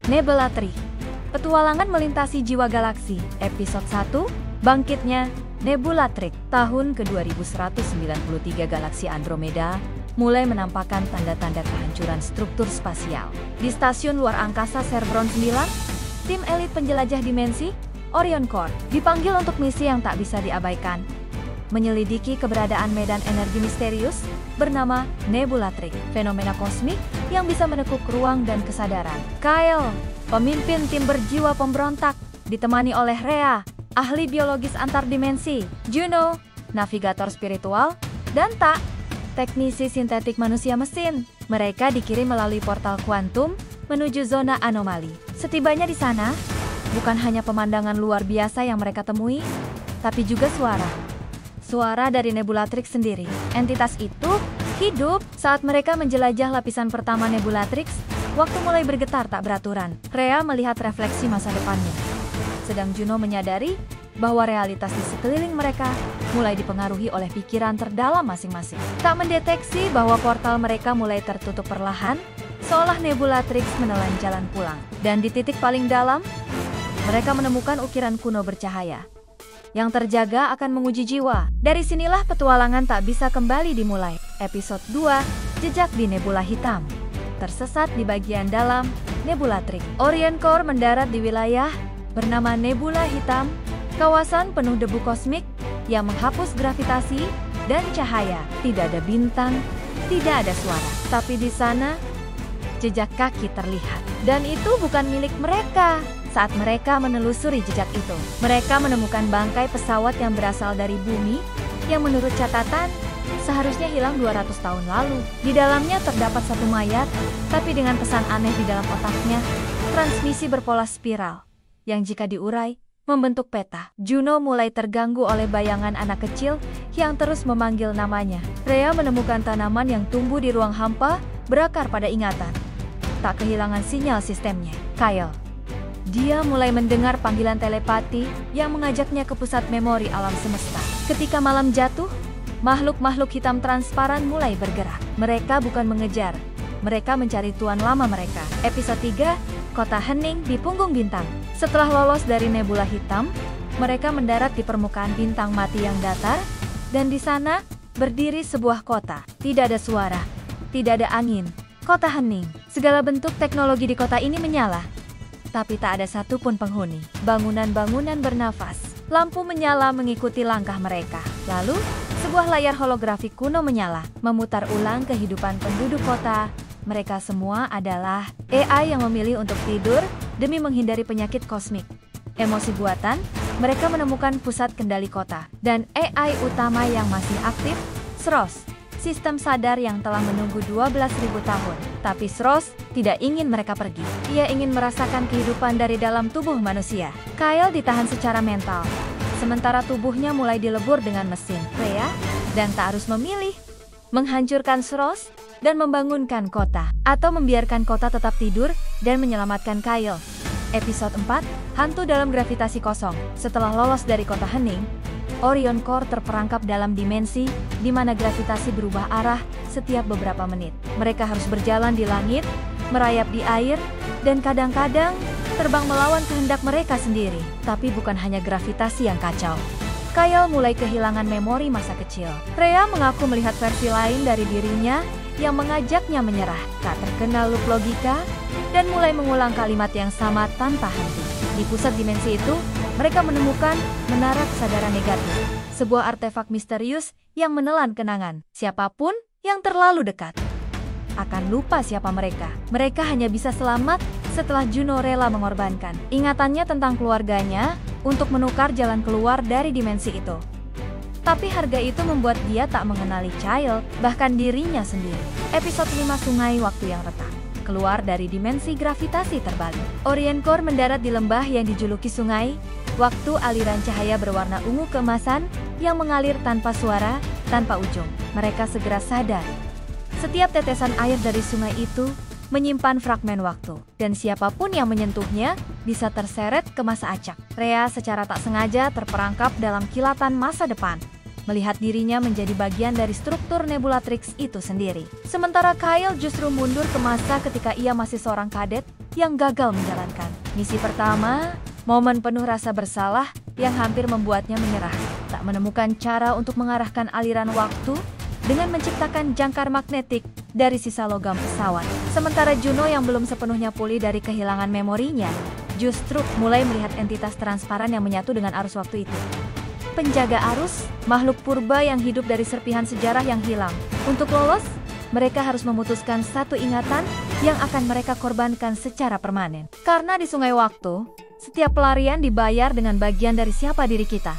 Nebulatrix, petualangan melintasi jiwa galaksi, episode 1, bangkitnya Nebulatrix. Tahun ke-2193 galaksi Andromeda mulai menampakkan tanda-tanda kehancuran struktur spasial. Di stasiun luar angkasa Cerbron 9, tim elit penjelajah dimensi, Orion Core, dipanggil untuk misi yang tak bisa diabaikan. Menyelidiki keberadaan medan energi misterius bernama Nebulatrix, fenomena kosmik yang bisa menekuk ruang dan kesadaran. Kyle, pemimpin tim berjiwa pemberontak, ditemani oleh Rhea, ahli biologis antar dimensi, Juno, navigator spiritual, dan Tak, teknisi sintetik manusia mesin. Mereka dikirim melalui portal kuantum menuju zona anomali. Setibanya di sana, bukan hanya pemandangan luar biasa yang mereka temui, tapi juga suara. Suara dari Nebulatrix sendiri. Entitas itu hidup saat mereka menjelajah lapisan pertama Nebulatrix. Waktu mulai bergetar tak beraturan. Rhea melihat refleksi masa depannya. Sedang Juno menyadari bahwa realitas di sekeliling mereka mulai dipengaruhi oleh pikiran terdalam masing-masing. Tak mendeteksi bahwa portal mereka mulai tertutup perlahan, seolah Nebulatrix menelan jalan pulang. Dan di titik paling dalam, mereka menemukan ukiran kuno bercahaya yang terjaga akan menguji jiwa. Dari sinilah petualangan tak bisa kembali dimulai. Episode 2, Jejak di Nebula Hitam. Tersesat di bagian dalam Nebulatrix, Orion Core mendarat di wilayah bernama Nebula Hitam, kawasan penuh debu kosmik yang menghapus gravitasi dan cahaya. Tidak ada bintang, tidak ada suara. Tapi di sana, jejak kaki terlihat. Dan itu bukan milik mereka. Saat mereka menelusuri jejak itu, mereka menemukan bangkai pesawat yang berasal dari bumi, yang menurut catatan, seharusnya hilang 200 tahun lalu. Di dalamnya terdapat satu mayat, tapi dengan pesan aneh di dalam otaknya, transmisi berpola spiral, yang jika diurai, membentuk peta. Juno mulai terganggu oleh bayangan anak kecil yang terus memanggil namanya. Rhea menemukan tanaman yang tumbuh di ruang hampa, berakar pada ingatan. Tak kehilangan sinyal sistemnya. Kyle, dia mulai mendengar panggilan telepati yang mengajaknya ke pusat memori alam semesta. Ketika malam jatuh, makhluk-makhluk hitam transparan mulai bergerak. Mereka bukan mengejar, mereka mencari tuan lama mereka. Episode 3, Kota Hening di Punggung Bintang. Setelah lolos dari nebula hitam, mereka mendarat di permukaan bintang mati yang datar, dan di sana berdiri sebuah kota. Tidak ada suara, tidak ada angin. Kota hening. Segala bentuk teknologi di kota ini menyala, tapi tak ada satupun penghuni. Bangunan-bangunan bernafas. Lampu menyala mengikuti langkah mereka. Lalu, sebuah layar holografik kuno menyala, memutar ulang kehidupan penduduk kota. Mereka semua adalah AI yang memilih untuk tidur demi menghindari penyakit kosmik. Emosi buatan, mereka menemukan pusat kendali kota. Dan AI utama yang masih aktif, SROS. Sistem sadar yang telah menunggu 12.000 tahun. Tapi SROS tidak ingin mereka pergi. Ia ingin merasakan kehidupan dari dalam tubuh manusia. Kyle ditahan secara mental, sementara tubuhnya mulai dilebur dengan mesin. Rhea dan Tak harus memilih, menghancurkan SROS dan membangunkan kota, atau membiarkan kota tetap tidur dan menyelamatkan Kyle. Episode 4, Hantu dalam Gravitasi Kosong. Setelah lolos dari kota hening, Orion Core terperangkap dalam dimensi di mana gravitasi berubah arah setiap beberapa menit. Mereka harus berjalan di langit, merayap di air, dan kadang-kadang terbang melawan kehendak mereka sendiri. Tapi bukan hanya gravitasi yang kacau. Kyle mulai kehilangan memori masa kecil. Rhea mengaku melihat versi lain dari dirinya yang mengajaknya menyerah, tak terkena loop logika, dan mulai mengulang kalimat yang sama tanpa henti. Di pusat dimensi itu, mereka menemukan menara kesadaran negatif, sebuah artefak misterius yang menelan kenangan. Siapapun yang terlalu dekat akan lupa siapa mereka. Mereka hanya bisa selamat setelah Juno rela mengorbankan ingatannya tentang keluarganya untuk menukar jalan keluar dari dimensi itu. Tapi harga itu membuat dia tak mengenali Kyle, bahkan dirinya sendiri. Episode 5, Sungai Waktu yang Retak. Keluar dari dimensi gravitasi terbalik, Orion Core mendarat di lembah yang dijuluki sungai waktu. Aliran cahaya berwarna ungu keemasan yang mengalir tanpa suara, tanpa ujung. Mereka segera sadar. Setiap tetesan air dari sungai itu menyimpan fragmen waktu, dan siapapun yang menyentuhnya bisa terseret ke masa acak. Rhea secara tak sengaja terperangkap dalam kilatan masa depan, melihat dirinya menjadi bagian dari struktur Nebulatrix itu sendiri. Sementara Kyle justru mundur ke masa ketika ia masih seorang kadet, yang gagal menjalankan. Misi pertama, momen penuh rasa bersalah yang hampir membuatnya menyerah. Tak menemukan cara untuk mengarahkan aliran waktu dengan menciptakan jangkar magnetik dari sisa logam pesawat. Sementara Juno yang belum sepenuhnya pulih dari kehilangan memorinya, justru mulai melihat entitas transparan yang menyatu dengan arus waktu itu. Penjaga arus, makhluk purba yang hidup dari serpihan sejarah yang hilang. Untuk lolos, mereka harus memutuskan satu ingatan yang akan mereka korbankan secara permanen. Karena di sungai waktu, setiap pelarian dibayar dengan bagian dari siapa diri kita.